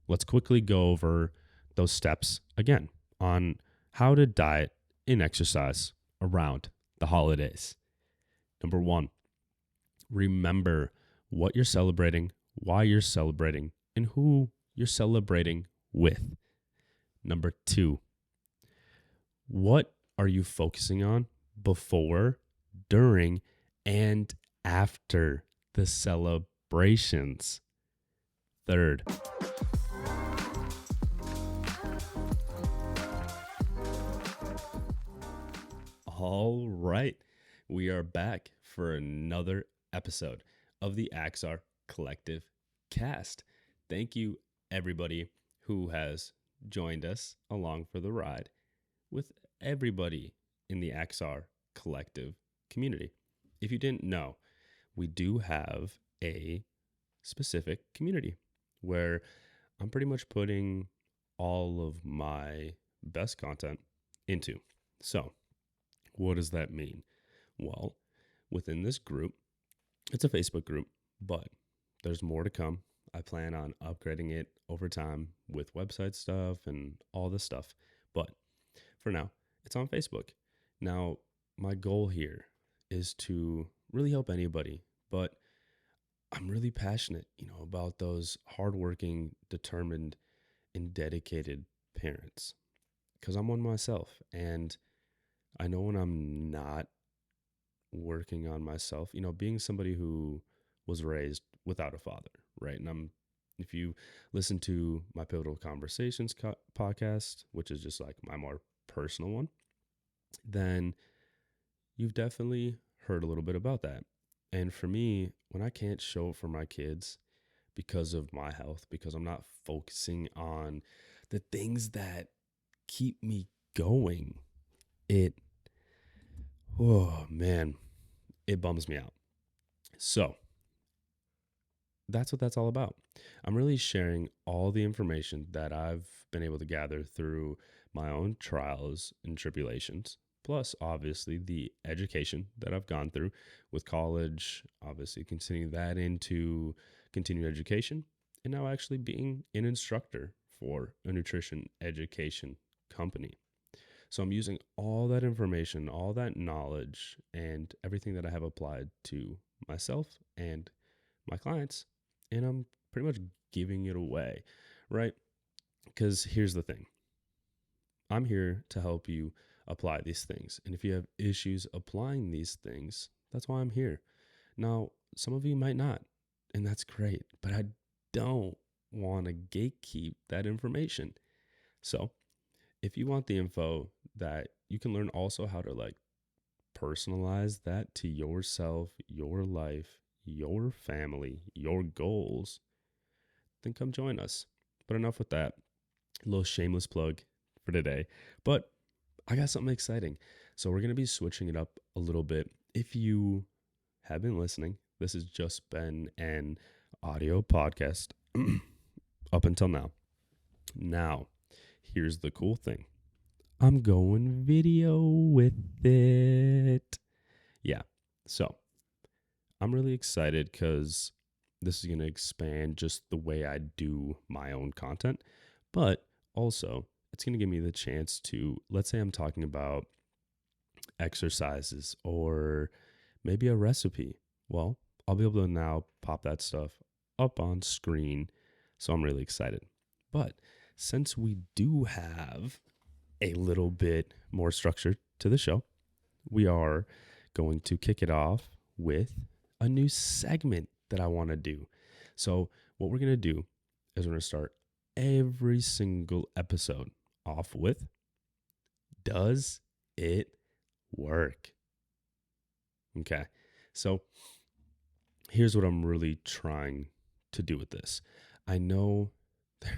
let's quickly go over those steps again on how to diet and exercise around the holidays. Number one, remember what you're celebrating, why you're celebrating, and who you're celebrating with. Number two, what are you focusing on before, during, and after the celebrations? Third, all right, we are back for another episode of the AXEARE Collective Cast. Thank you, everybody who has joined us along for the ride with everybody in the AXEARE Collective community. If you didn't know, we do have a specific community where I'm pretty much putting all of my best content into. So, what does that mean? Well, within this group, it's a Facebook group, but there's more to come. I plan on upgrading it over time with website stuff and all this stuff. But for now, it's on Facebook. Now, my goal here is to really help anybody, but I'm really passionate, about those hardworking, determined, and dedicated parents because I'm one myself. And I know when I'm not working on myself, being somebody who was raised without a father, right? And if you listen to my Pivotal Conversations podcast, which is just like my more personal one, then you've definitely heard a little bit about that. And for me, when I can't show up for my kids because of my health, because I'm not focusing on the things that keep me going, oh man, it bums me out. So that's what that's all about. I'm really sharing all the information that I've been able to gather through my own trials and tribulations, plus obviously the education that I've gone through with college, obviously continuing that into continuing education, and now actually being an instructor for a nutrition education company. So I'm using all that information, all that knowledge, and everything that I have applied to myself and my clients, and I'm pretty much giving it away, right? Because here's the thing. I'm here to help you apply these things. And if you have issues applying these things, that's why I'm here. Now, some of you might not, and that's great, but I don't want to gatekeep that information. So if you want the info that you can learn also how to personalize that to yourself, your life, your family, your goals, then come join us. But enough with that. A little shameless plug for today. But I got something exciting. So we're going to be switching it up a little bit. If you have been listening, this has just been an audio podcast up until now. Now, here's the cool thing. I'm going video with it. Yeah. So I'm really excited because this is going to expand just the way I do my own content, but also it's going to give me the chance to, let's say I'm talking about exercises or maybe a recipe. Well, I'll be able to now pop that stuff up on screen. So I'm really excited. But since we do have a little bit more structure to the show, we are going to kick it off with a new segment that I want to do. So what we're going to do is we're going to start every single episode off with, does it work? Okay. So here's what I'm really trying to do with this. I know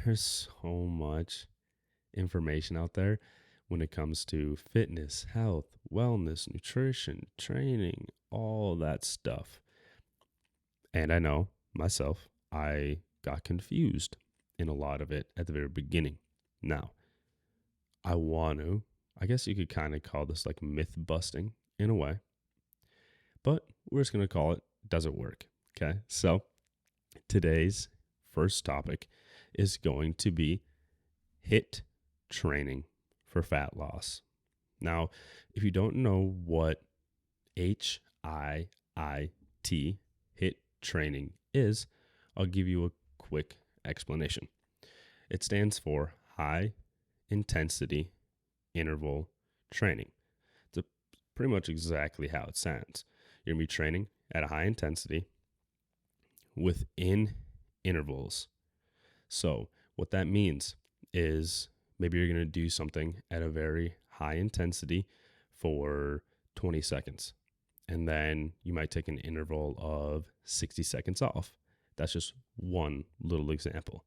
there's so much information out there when it comes to fitness, health, wellness, nutrition, training, all that stuff. And I know myself, I got confused in a lot of it at the very beginning. Now, I guess you could kind of call this like myth busting in a way, but we're just going to call it, does it work? Okay. So today's first topic is going to be HIIT training for fat loss. Now, if you don't know what HIIT, HIIT training, is, I'll give you a quick explanation. It stands for high intensity interval training. It's pretty much exactly how it sounds. You're going to be training at a high intensity within intervals. So, what that means is maybe you're going to do something at a very high intensity for 20 seconds. And then you might take an interval of 60 seconds off. That's just one little example.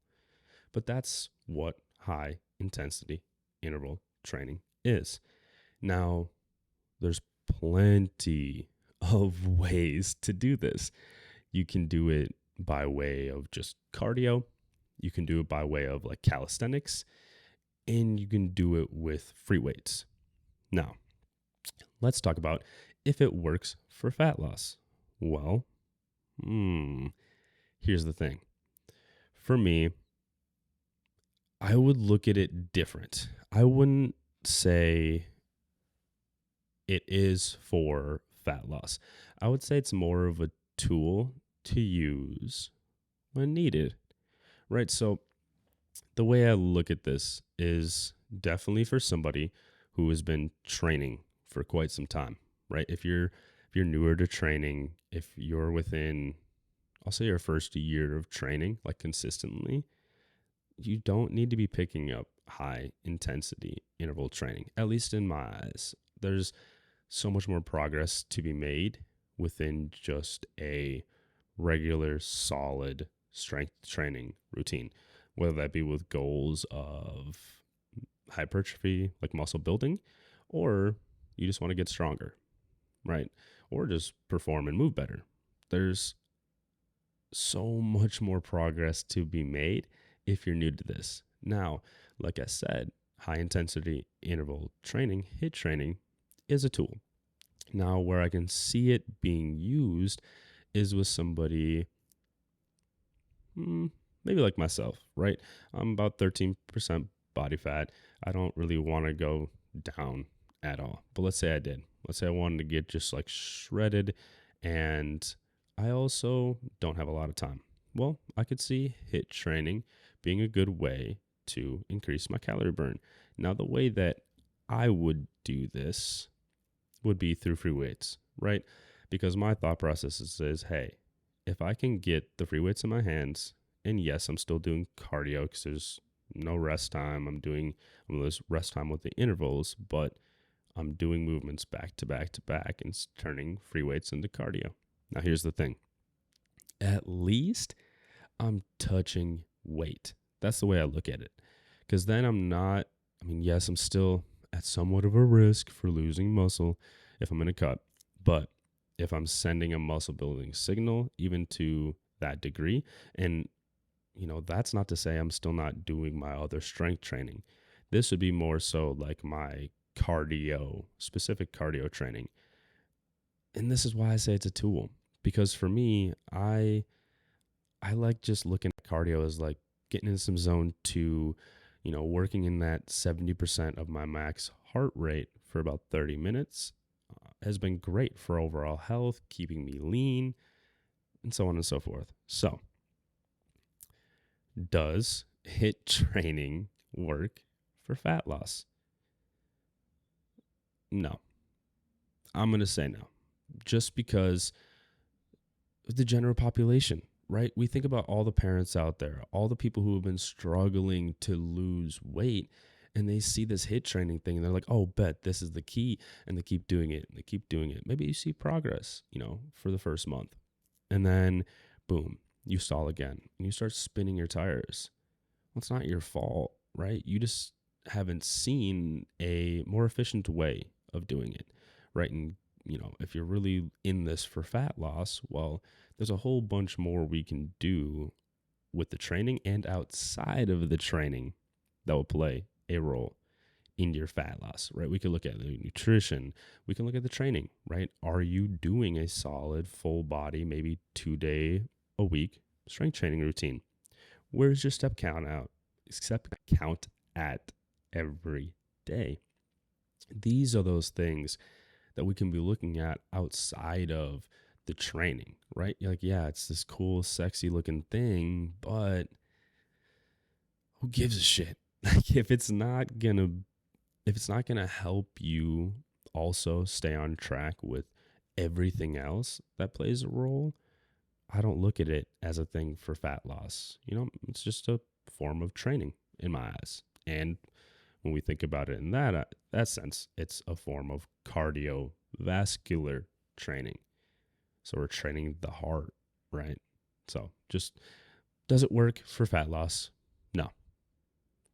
But that's what high intensity interval training is. Now, there's plenty of ways to do this. You can do it by way of just cardio. You can do it by way of like calisthenics, and you can do it with free weights. Now, let's talk about if it works for fat loss. Well, here's the thing. For me, I would look at it different. I wouldn't say it is for fat loss. I would say it's more of a tool to use when needed, right? So the way I look at this is definitely for somebody who has been training for quite some time, right? If you're newer to training, if you're within, I'll say your first year of training, like consistently, you don't need to be picking up high intensity interval training, at least in my eyes. There's so much more progress to be made within just a regular, solid strength training routine, whether that be with goals of hypertrophy, like muscle building, or you just want to get stronger, right? Or just perform and move better. There's so much more progress to be made if you're new to this. Now, like I said, high intensity interval training, HIIT training, is a tool. Now, where I can see it being used is with somebody, maybe like myself, right? I'm about 13% body fat. I don't really want to go down at all. But let's say I did. Let's say I wanted to get just like shredded, and I also don't have a lot of time. Well, I could see HIIT training being a good way to increase my calorie burn. Now, the way that I would do this would be through free weights, right? Because my thought process is, hey, if I can get the free weights in my hands, and yes, I'm still doing cardio because there's no rest time. I'm doing rest time with the intervals, but I'm doing movements back to back to back and turning free weights into cardio. Now, here's the thing. At least I'm touching weight. That's the way I look at it. Because then yes, I'm still at somewhat of a risk for losing muscle if I'm in a cut. But if I'm sending a muscle building signal, even to that degree, and that's not to say I'm still not doing my other strength training. This would be more so like my specific cardio training. And this is why I say it's a tool. Because for me, I like just looking at cardio as like getting in some zone 2, working in that 70% of my max heart rate for about 30 minutes has been great for overall health, keeping me lean, and so on and so forth. So, does HIIT training work for fat loss? No. I'm going to say no. Just because of the general population, right? We think about all the parents out there, all the people who have been struggling to lose weight, and they see this HIIT training thing and they're like, oh, bet this is the key. And they keep doing it and they keep doing it. Maybe you see progress, for the first month. And then, boom, you stall again and you start spinning your tires. Well, it's not your fault, right? You just haven't seen a more efficient way of doing it, right? And, if you're really in this for fat loss, well, there's a whole bunch more we can do with the training and outside of the training that will play a role in your fat loss, right? We can look at the nutrition. We can look at the training, right? Are you doing a solid full body, maybe 2-day a week strength training routine? Where's your step count at every day? These are those things that we can be looking at outside of the training, right? You're like, yeah, it's this cool, sexy looking thing, but who gives a shit? Like if it's not gonna help you also stay on track with everything else that plays a role, I don't look at it as a thing for fat loss. It's just a form of training in my eyes. And when we think about it in that sense, it's a form of cardiovascular training. So we're training the heart, right? So just does it work for fat loss? No.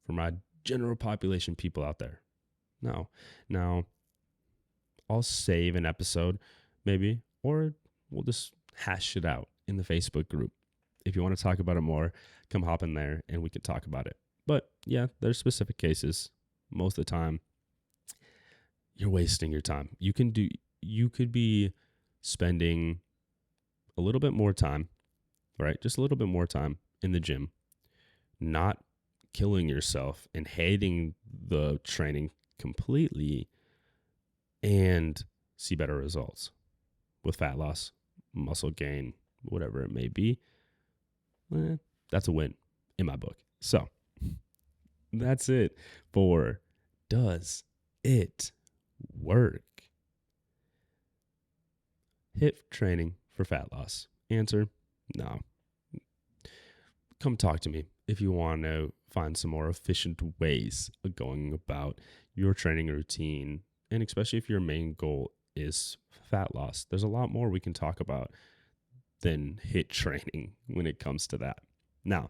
For my general population people out there, no. Now, I'll save an episode maybe, or we'll just hash it out in the Facebook group. If you want to talk about it more, come hop in there and we can talk about it. But yeah, there's specific cases. Most of the time, you're wasting your time. You could be spending a little bit more time, right? Just a little bit more time in the gym, not killing yourself and hating the training completely, and see better results with fat loss, muscle gain, whatever it may be. That's a win in my book. So that's it for Does It Work? HIIT training for fat loss. Answer, no. Come talk to me if you want to find some more efficient ways of going about your training routine, and especially if your main goal is fat loss. There's a lot more we can talk about than HIIT training when it comes to that. Now,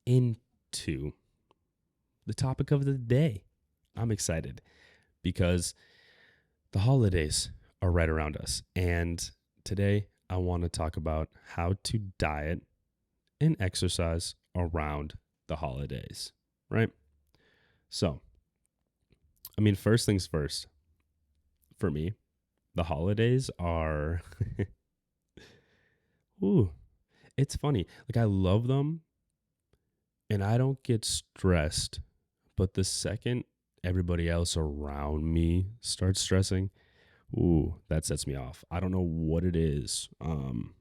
into the topic of the day. I'm excited because the holidays are right around us. And today I want to talk about how to diet and exercise around the holidays, right? So, first things first, for me, the holidays are, it's funny. Like, I love them and I don't get stressed, but the second everybody else around me starts stressing, that sets me off. I don't know what it is. I don't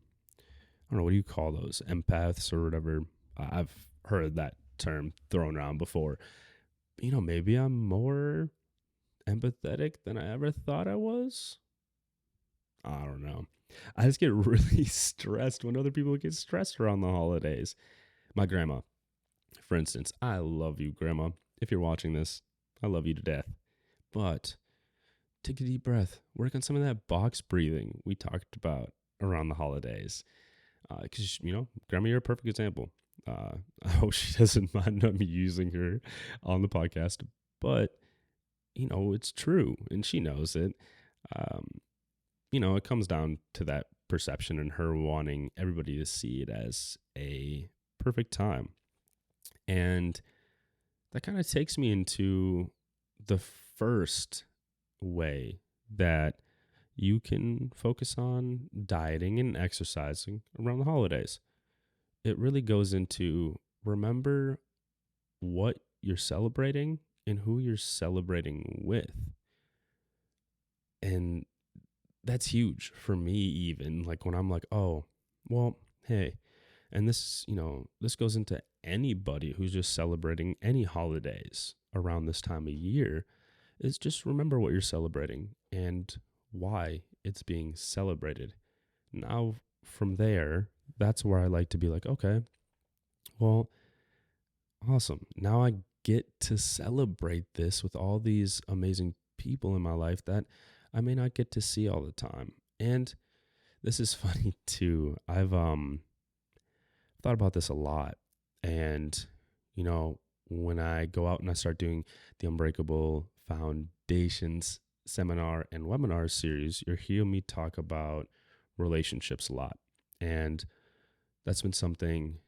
know, what do you call those? Empaths or whatever. I've heard that term thrown around before. Maybe I'm more empathetic than I ever thought I was. I don't know. I just get really stressed when other people get stressed around the holidays. My grandma, for instance, I love you, Grandma. If you're watching this, I love you to death. But take a deep breath. Work on some of that box breathing we talked about around the holidays. Because, Grandma, you're a perfect example. I hope she doesn't mind me using her on the podcast. But, it's true. And she knows it. It comes down to that perception and her wanting everybody to see it as a perfect time. And that kind of takes me into the first way that you can focus on dieting and exercising around the holidays. It really goes into remember what you're celebrating and who you're celebrating with. And that's huge for me, even like when I'm like, oh, well, hey, and this goes into anybody who's just celebrating any holidays around this time of year, is just remember what you're celebrating and why it's being celebrated. Now, from there, that's where I like to be like, okay, well, awesome. Now I get to celebrate this with all these amazing people in my life that I may not get to see all the time. And this is funny too. I've thought about this a lot. And, when I go out and I start doing the Unbreakable Foundations seminar and webinar series, you'll hear me talk about relationships a lot. And that's been something,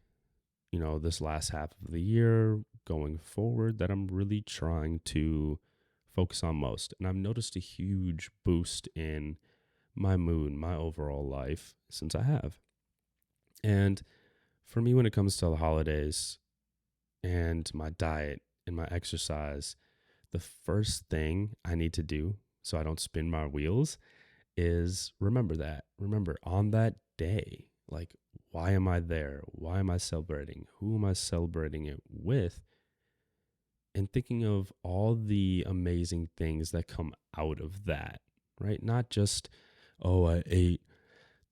this last half of the year going forward that I'm really trying to focus on most. And I've noticed a huge boost in my mood, my overall life since I have. And For me, when it comes to the holidays and my diet and my exercise, the first thing I need to do so I don't spin my wheels is remember that. Remember on that day, like, why am I there? Why am I celebrating? Who am I celebrating it with? And thinking of all the amazing things that come out of that, right? Not just, oh, I ate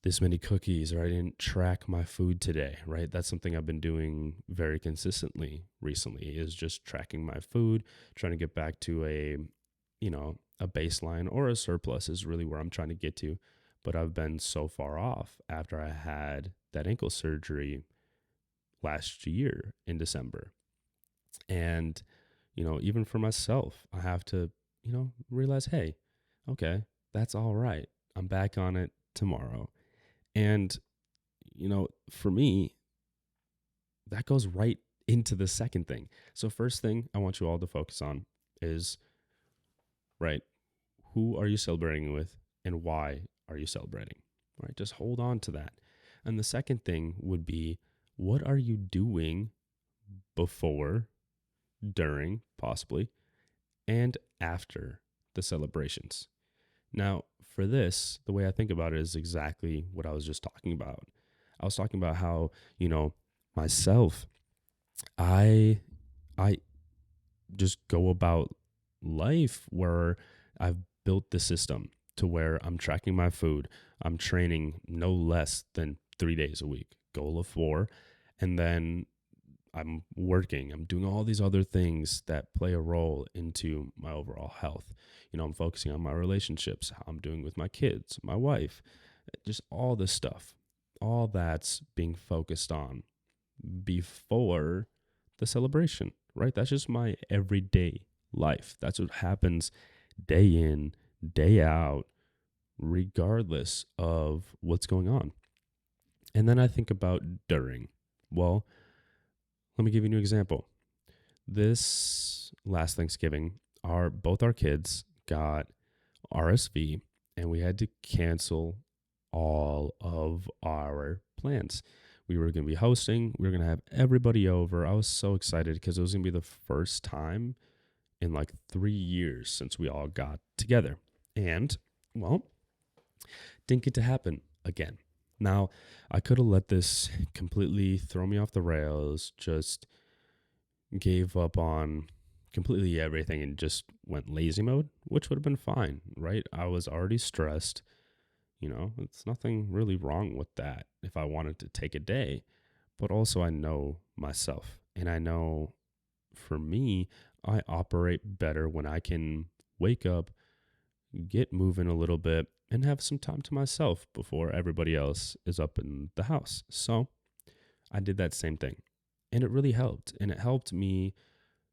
this many cookies or I didn't track my food today, right? That's something I've been doing very consistently recently is just tracking my food, trying to get back to a baseline or a surplus is really where I'm trying to get to. But I've been so far off after I had that ankle surgery last year in December. And, even for myself, I have to, realize, hey, okay, that's all right. I'm back on it tomorrow. And, for me, that goes right into the second thing. So, first thing I want you all to focus on is, right, who are you celebrating with and why are you celebrating? Right? Just hold on to that. And the second thing would be, what are you doing before, during, possibly, and after the celebrations? Now, for this, the way I think about it is exactly what I was just talking about. I was talking about how, myself, I I just go about life where I've built the system to where I'm tracking my food. I'm training no less than 3 days a week, goal of 4, and then I'm working. I'm doing all these other things that play a role into my overall health. I'm focusing on my relationships, how I'm doing with my kids, my wife, just all this stuff. All that's being focused on before the celebration, right? That's just my everyday life. That's what happens day in, day out, regardless of what's going on. And then I think about during. Well, let me give you an example. This last Thanksgiving, both our kids got RSV and we had to cancel all of our plans. We were going to be hosting, we were going to have everybody over. I was so excited because it was going to be the first time in like 3 years since we all got together. And, well, didn't get to happen again. Now, I could have let this completely throw me off the rails, just gave up on completely everything and just went lazy mode, which would have been fine, right? I was already stressed. It's nothing really wrong with that if I wanted to take a day. But also, I know myself. And I know for me, I operate better when I can wake up, get moving a little bit, and have some time to myself before everybody else is up in the house. So I did that same thing. And it really helped. And it helped me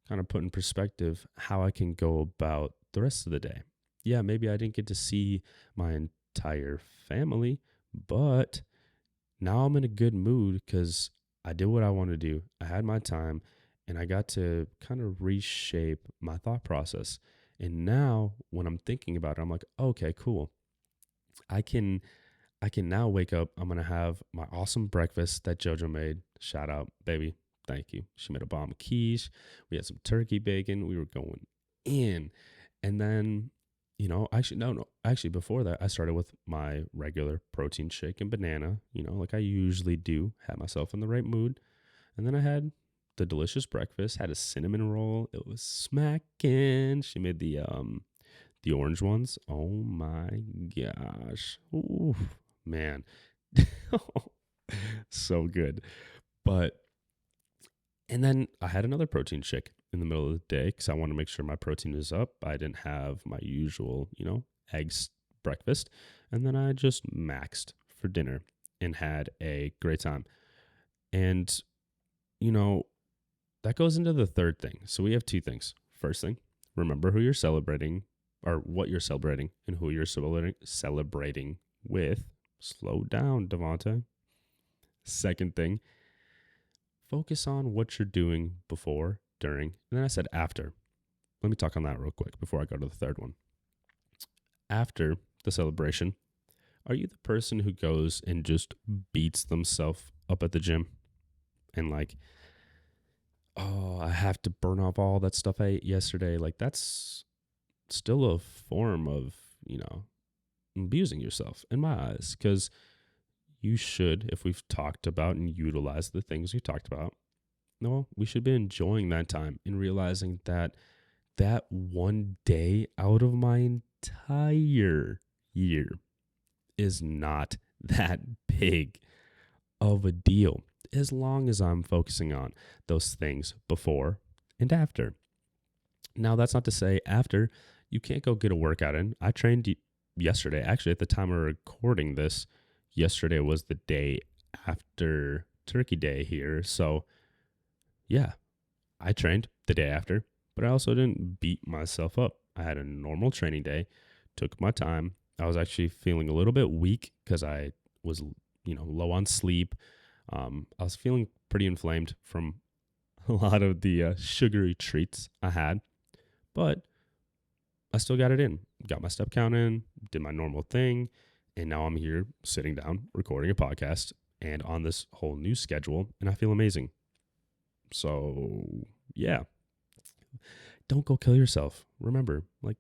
kind of put in perspective how I can go about the rest of the day. Yeah, maybe I didn't get to see my entire family, but now I'm in a good mood because I did what I wanted to do. I had my time and I got to kind of reshape my thought process. And now when I'm thinking about it, I'm like, okay, cool. I can now wake up. I'm gonna have my awesome breakfast that JoJo made. Shout out, baby. Thank you. She made a bomb quiche. We had some turkey bacon. We were going in. And then, actually, no. Actually, before that, I started with my regular protein shake and banana, like I usually do, had myself in the right mood. And then I had the delicious breakfast, had a cinnamon roll. It was smacking. She made the orange ones. Oh my gosh. Ooh, man. So good. But and then I had another protein shake in the middle of the day because I want to make sure my protein is up. I didn't have my usual, eggs breakfast. And then I just maxed for dinner and had a great time. And, you know, that goes into the third thing. So we have two things. First thing, remember who you're celebrating or what you're celebrating and who you're celebrating with. Slow down, Devante. Second thing, focus on what you're doing before, during, and then I said after. Let me talk on that real quick before I go to the third one. After the celebration, are you the person who goes and just beats themselves up at the gym? and like, oh, I have to burn off all that stuff I ate yesterday. Like, that's still a form of, abusing yourself in my eyes. Because you should, if we've talked about and utilized the things we talked about, no, we should be enjoying that time and realizing that that one day out of my entire year is not that big of a deal as long as I'm focusing on those things before and after. Now, that's not to say after you can't go get a workout in. I trained yesterday. Actually, at the time of recording this, yesterday was the day after Turkey Day here. So, yeah, I trained the day after, but I also didn't beat myself up. I had a normal training day, took my time. I was actually feeling a little bit weak because I was, low on sleep. I was feeling pretty inflamed from a lot of the sugary treats I had, but I still got it in. Got my step count in, did my normal thing, and now I'm here sitting down recording a podcast and on this whole new schedule, and I feel amazing. So, yeah, don't go kill yourself. Remember, like,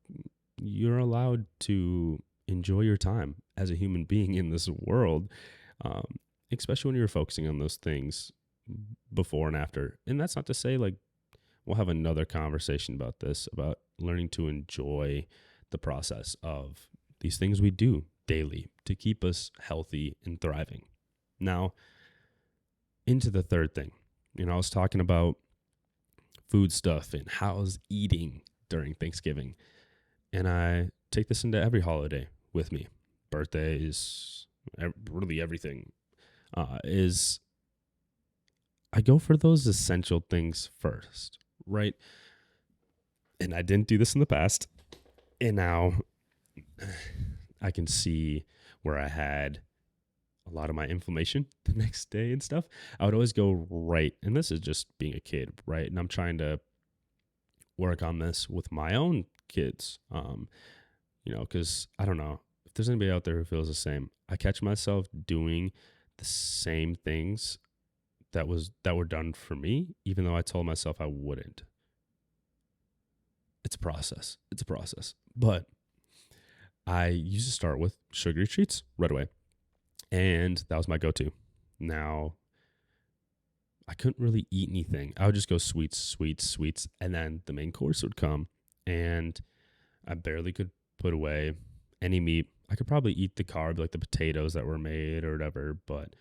you're allowed to enjoy your time as a human being in this world, um, especially when you're focusing on those things before and after. And that's not to say, like, we'll have another conversation about this, about learning to enjoy the process of these things we do daily to keep us healthy and thriving. Now, into the third thing. I was talking about food stuff and how's eating during Thanksgiving. And I take this into every holiday with me. Birthdays, really everything. Is I go for those essential things first, right? And I didn't do this in the past. And now I can see where I had a lot of my inflammation the next day and stuff. I would always go right, and this is just being a kid, right? And I'm trying to work on this with my own kids, because I don't know if there's anybody out there who feels the same. I catch myself doing the same things that were done for me, even though I told myself I wouldn't. It's a process. But I used to start with sugary treats right away. And that was my go-to. Now, I couldn't really eat anything. I would just go sweets, sweets, sweets. And then the main course would come. And I barely could put away any meat. I could probably eat the carb, like the potatoes that were made or whatever. But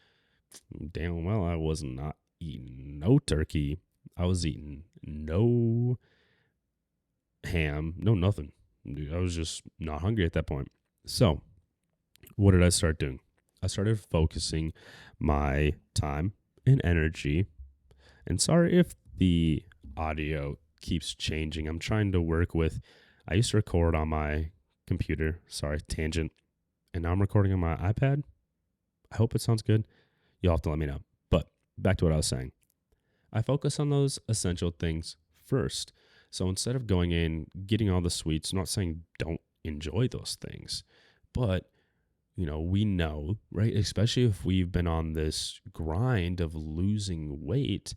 damn well, I was not eating no turkey. I was eating no ham, no nothing. I was just not hungry at that point. So, what did I start doing? I started focusing my time and energy. And sorry if the audio keeps changing. I'm trying to work with, I used to record on my computer. Sorry, tangent. And now I'm recording on my iPad. I hope it sounds good. You'll have to let me know. But back to what I was saying. I focus on those essential things first. So instead of going in, getting all the sweets, I'm not saying don't enjoy those things, but we know, right? Especially if we've been on this grind of losing weight.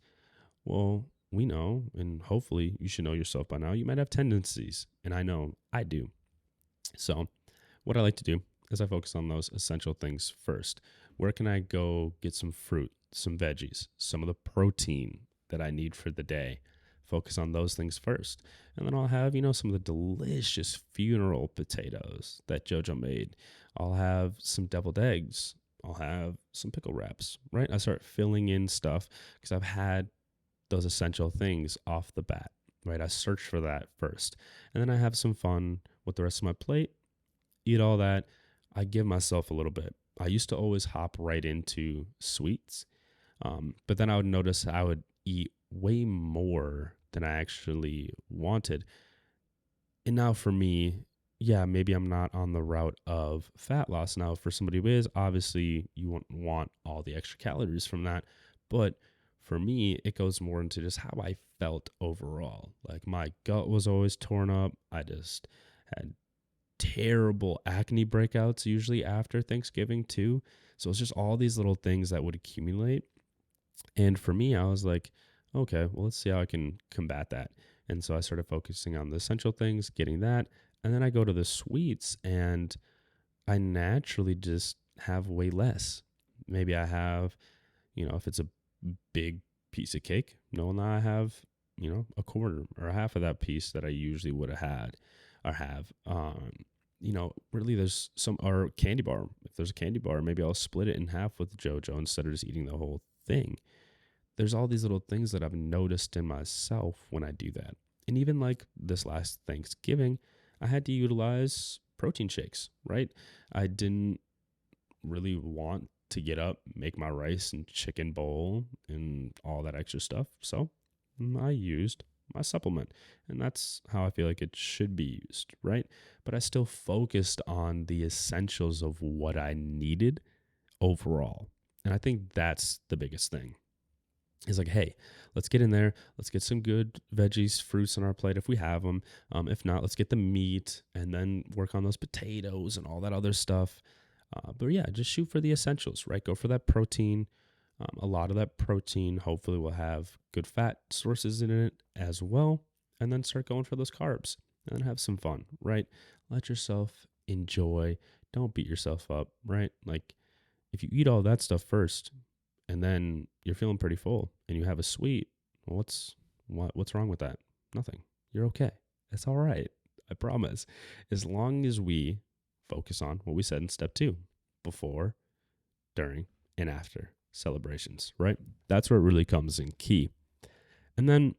Well, we know, and hopefully you should know yourself by now, you might have tendencies, and I know I do. So what I like to do is I focus on those essential things first. Where can I go get some fruit, some veggies, some of the protein that I need for the day? Focus on those things first. And then I'll have, some of the delicious funeral potatoes that JoJo made. I'll have some deviled eggs. I'll have some pickle wraps, right? I start filling in stuff because I've had those essential things off the bat, right? I search for that first. And then I have some fun with the rest of my plate, eat all that. I give myself a little bit. I used to always hop right into sweets, but then I would notice I would eat way more than I actually wanted. And now for me, yeah, maybe I'm not on the route of fat loss. Now, for somebody who is, obviously you won't want all the extra calories from that. But for me, it goes more into just how I felt overall. Like my gut was always torn up. I just had terrible acne breakouts usually after Thanksgiving too. So it's just all these little things that would accumulate. And for me, I was like, okay, well, let's see how I can combat that. And so I started focusing on the essential things, getting that. And then I go to the sweets and I naturally just have way less. Maybe I have, if it's a big piece of cake, knowing that I have, a quarter or a half of that piece that I usually would have had or have. Really there's some, or candy bar. If there's a candy bar, maybe I'll split it in half with JoJo instead of just eating the whole thing. There's all these little things that I've noticed in myself when I do that. And even like this last Thanksgiving, I had to utilize protein shakes, right? I didn't really want to get up, make my rice and chicken bowl and all that extra stuff. So I used my supplement. And that's how I feel like it should be used, right? But I still focused on the essentials of what I needed overall. And I think that's the biggest thing. Is like, hey, let's get in there. Let's get some good veggies, fruits on our plate if we have them. If not, let's get the meat and then work on those potatoes and all that other stuff. But yeah, just shoot for the essentials, right? Go for that protein. A lot of that protein hopefully will have good fat sources in it as well. And then start going for those carbs and then have some fun, right? Let yourself enjoy. Don't beat yourself up, right? Like if you eat all that stuff first and then you're feeling pretty full and you have a sweet, well, what's wrong with that? Nothing. You're okay. It's all right. I promise. As long as we focus on what we said in step 2, before, during, and after celebrations, right? That's where it really comes in key. And then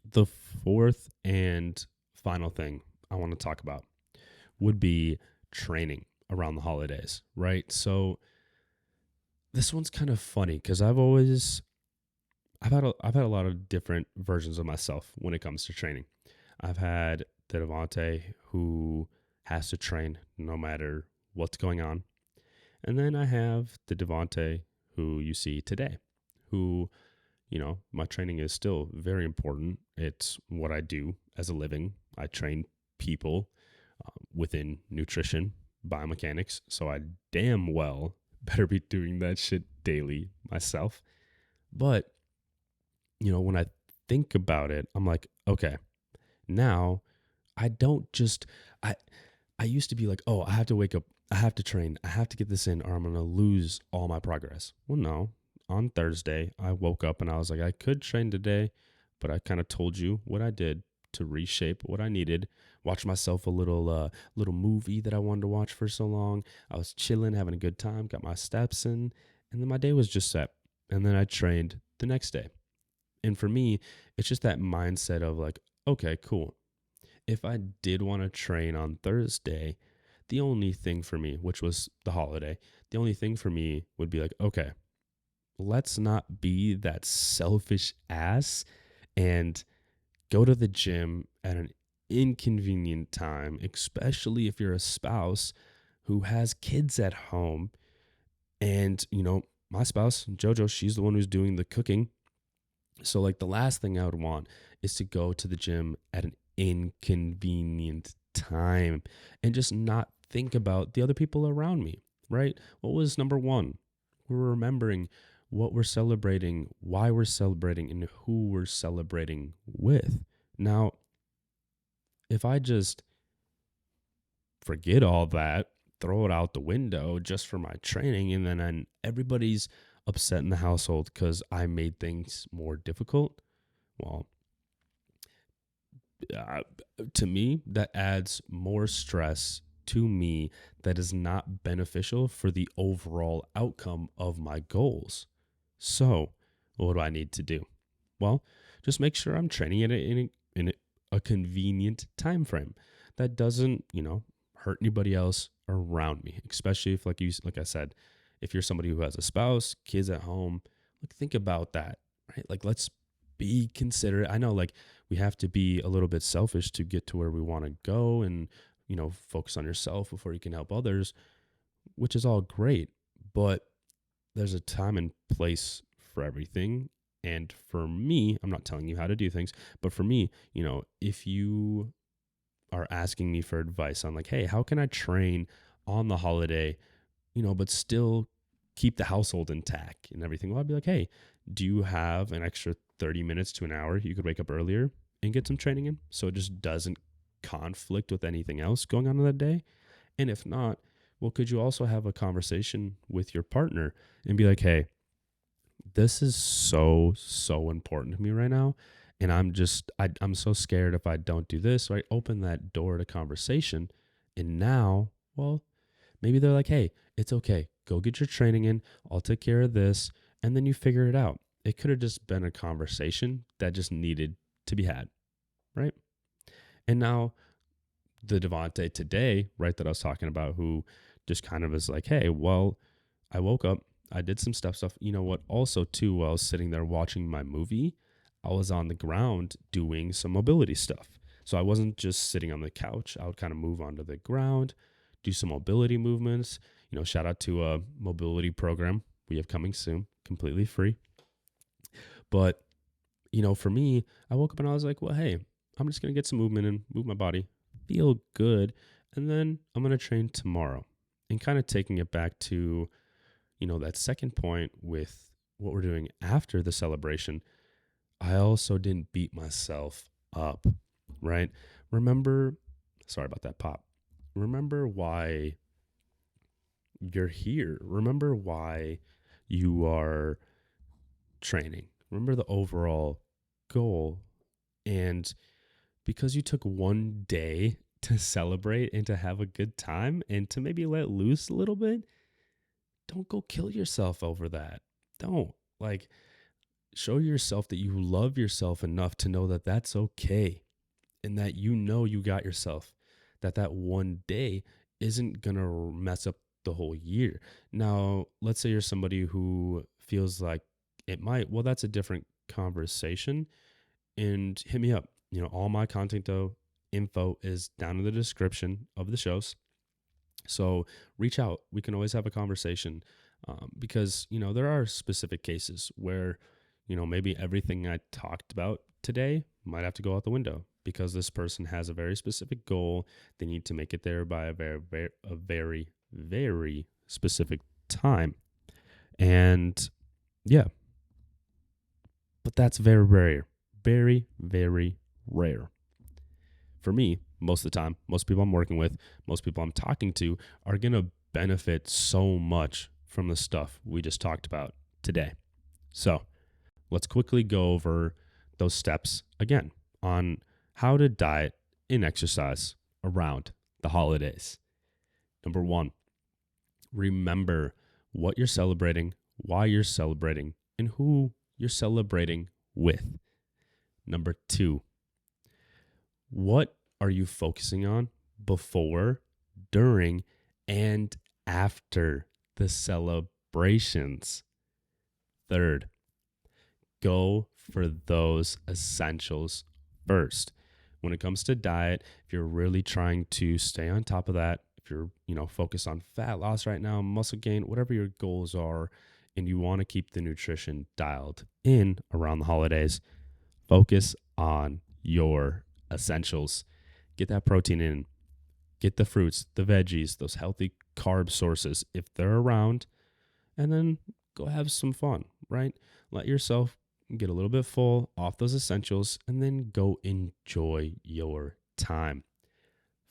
the fourth and final thing I want to talk about would be training around the holidays, right? So this one's kind of funny because I've had a lot of different versions of myself when it comes to training. I've had the devante who has to train no matter what's going on. And then I have the devante who you see today, who, my training is still very important. It's what I do as a living. I train people within nutrition, biomechanics. So I damn well better be doing that shit daily myself. But, when I think about it, I'm like, okay, now I don't just, I, I used to be like, oh, I have to wake up, I have to train, I have to get this in, or I'm going to lose all my progress. Well, no. On Thursday, I woke up and I was like, I could train today, but I kind of told you what I did to reshape what I needed. Watch myself a little movie that I wanted to watch for so long. I was chilling, having a good time, got my steps in, and then my day was just set. And then I trained the next day. And for me, it's just that mindset of like, okay, cool. If I did want to train on Thursday, the only thing for me, which was the holiday, the only thing for me would be like, okay, let's not be that selfish ass and go to the gym at an inconvenient time, especially if you're a spouse who has kids at home. And, my spouse, JoJo, she's the one who's doing the cooking. So, like, the last thing I would want is to go to the gym at an inconvenient time and just not think about the other people around me, right? What was number one? We're remembering what we're celebrating, why we're celebrating, and who we're celebrating with. Now, if I just forget all that, throw it out the window just for my training, and then everybody's upset in the household because I made things more difficult, well, uh, to me, that adds more stress to me that is not beneficial for the overall outcome of my goals. So, what do I need to do? Well, just make sure I'm training in a convenient time frame that doesn't, hurt anybody else around me. Especially if, like I said, if you're somebody who has a spouse, kids at home, like think about that, right? Like let's be considerate. I know, like we have to be a little bit selfish to get to where we want to go, and focus on yourself before you can help others, which is all great, but there's a time and place for everything. And for me, I'm not telling you how to do things, but for me, if you are asking me for advice on like, hey, how can I train on the holiday, but still keep the household intact and everything. Well, I'd be like, hey, do you have an extra 30 minutes to an hour you could wake up earlier and get some training in so it just doesn't conflict with anything else going on in that day? And if not, well, could you also have a conversation with your partner and be like, hey, this is so important to me right now. And I'm so scared if I don't do this. So I open that door to conversation. And now, well, maybe they're like, hey, it's okay. Go get your training in. I'll take care of this. And then you figure it out. It could have just been a conversation that just needed to be had. Right. And now the Devante today, right, that I was talking about, who just kind of is like, hey, well, I woke up, I did some stuff. You know what? Also, too, while I was sitting there watching my movie, I was on the ground doing some mobility stuff. So I wasn't just sitting on the couch. I would kind of move onto the ground, do some mobility movements. Shout out to a mobility program we have coming soon, completely free. But, for me, I woke up and I was like, well, hey, I'm just going to get some movement and move my body, feel good. And then I'm going to train tomorrow. And kind of taking it back to, that second point with what we're doing after the celebration, I also didn't beat myself up, right? Sorry about that pop. Remember why you're here. Remember why you are training. Remember the overall goal. And because you took one day to celebrate and to have a good time and to maybe let loose a little bit, don't go kill yourself over that. Don't. Show yourself that you love yourself enough to know that that's okay and that you got yourself, that one day isn't going to mess up the whole year. Now, let's say you're somebody who feels like it might. Well, that's a different conversation. And hit me up. All my content info is down in the description of the shows. So reach out. We can always have a conversation because, there are specific cases where, maybe everything I talked about today might have to go out the window because this person has a very specific goal. They need to make it there by a very, very specific time. And yeah, but that's very rare. Very, very rare. For me, most of the time, most people I'm working with, most people I'm talking to are going to benefit so much from the stuff we just talked about today. So let's quickly go over those steps again on how to diet and exercise around the holidays. Number one, remember what you're celebrating, why you're celebrating, and who you're celebrating with. Number two, what are you focusing on before, during, and after the celebrations? Third, go for those essentials first. When it comes to diet, if you're really trying to stay on top of that, if you're, focused on fat loss right now, muscle gain, whatever your goals are, and you want to keep the nutrition dialed in around the holidays, focus on your essentials. Get that protein in. Get the fruits, the veggies, those healthy carb sources if they're around, and then go have some fun, right? Let yourself get a little bit full off those essentials and then go enjoy your time.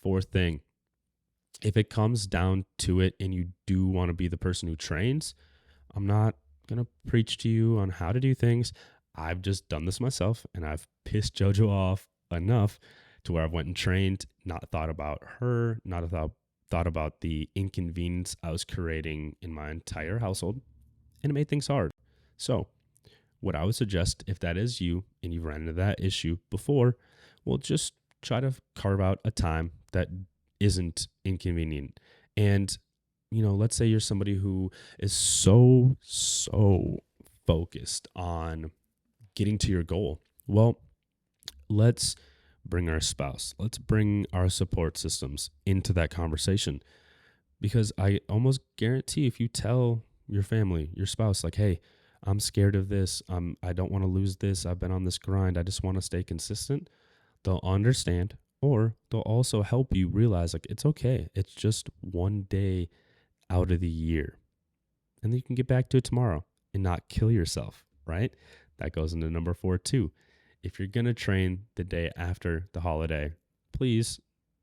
Fourth thing, if it comes down to it and you do want to be the person who trains, I'm not going to preach to you on how to do things. I've just done this myself and I've pissed JoJo off enough to where I've went and trained, not thought about her, not thought about the inconvenience I was creating in my entire household, and it made things hard. So what I would suggest, if that is you and you've run into that issue before, well, just try to carve out a time that isn't inconvenient. And, let's say you're somebody who is so focused on getting to your goal. Well, let's bring our spouse, let's bring our support systems into that conversation. Because I almost guarantee if you tell your family, your spouse, like, hey, I'm scared of this. I don't want to lose this. I've been on this grind. I just want to stay consistent. They'll understand, or they'll also help you realize, like, it's okay. It's just one day out of the year. and then you can get back to it tomorrow and not kill yourself, right? That goes into number 4 too. If you're going to train the day after the holiday, please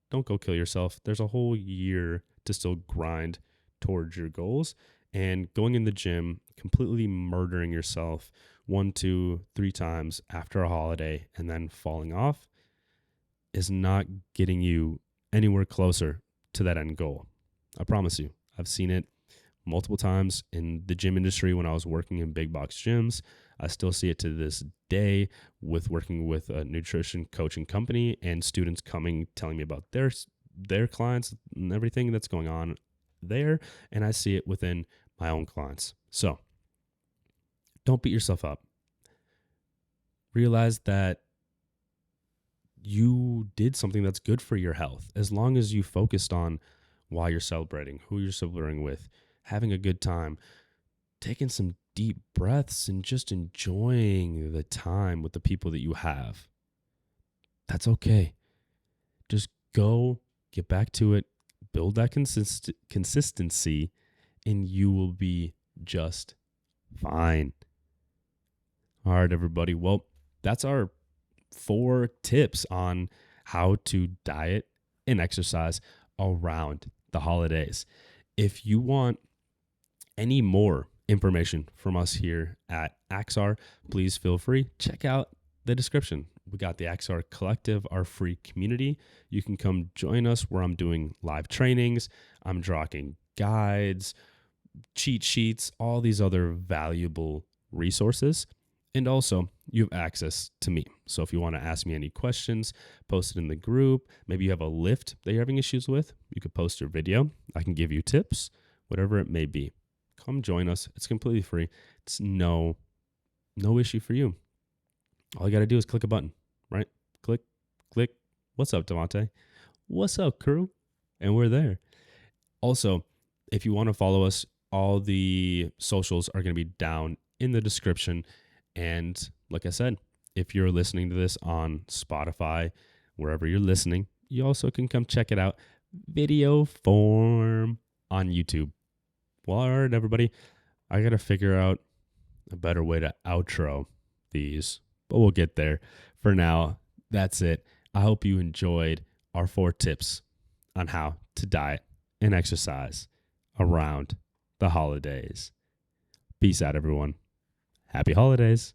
don't go kill yourself. There's a whole year to still grind towards your goals, and going in the gym, completely murdering yourself 1, 2, 3 times after a holiday and then falling off is not getting you anywhere closer to that end goal. I promise you. I've seen it multiple times in the gym industry when I was working in big box gyms. I still see it to this day with working with a nutrition coaching company and students coming telling me about their clients and everything that's going on there, and I see it within my own clients. So don't beat yourself up. Realize that you did something that's good for your health as long as you focused on why you're celebrating, who you're celebrating with, having a good time, taking some deep breaths and just enjoying the time with the people that you have. That's okay. Just go, get back to it, build that consistency, and you will be just fine. All right, everybody. Well, that's our 4 tips on how to diet and exercise around the holidays. If you want any more information from us here at AXEARE, please feel free. Check out the description. We got the AXEARE Collective, our free community. You can come join us where I'm doing live trainings. I'm dropping guides, cheat sheets, all these other valuable resources. And also, you have access to me. So if you want to ask me any questions, post it in the group. Maybe you have a lift that you're having issues with. You could post your video. I can give you tips, whatever it may be. Come join us. It's completely free. It's no issue for you. All you got to do is click a button, right? Click. What's up, Devante? What's up, crew? And we're there. Also, if you want to follow us, all the socials are going to be down in the description. And like I said, if you're listening to this on Spotify, wherever you're listening, you also can come check it out video form on YouTube. Well, all right, everybody, I got to figure out a better way to outro these, but we'll get there. For now, that's it. I hope you enjoyed our 4 tips on how to diet and exercise around the holidays. Peace out, everyone. Happy holidays.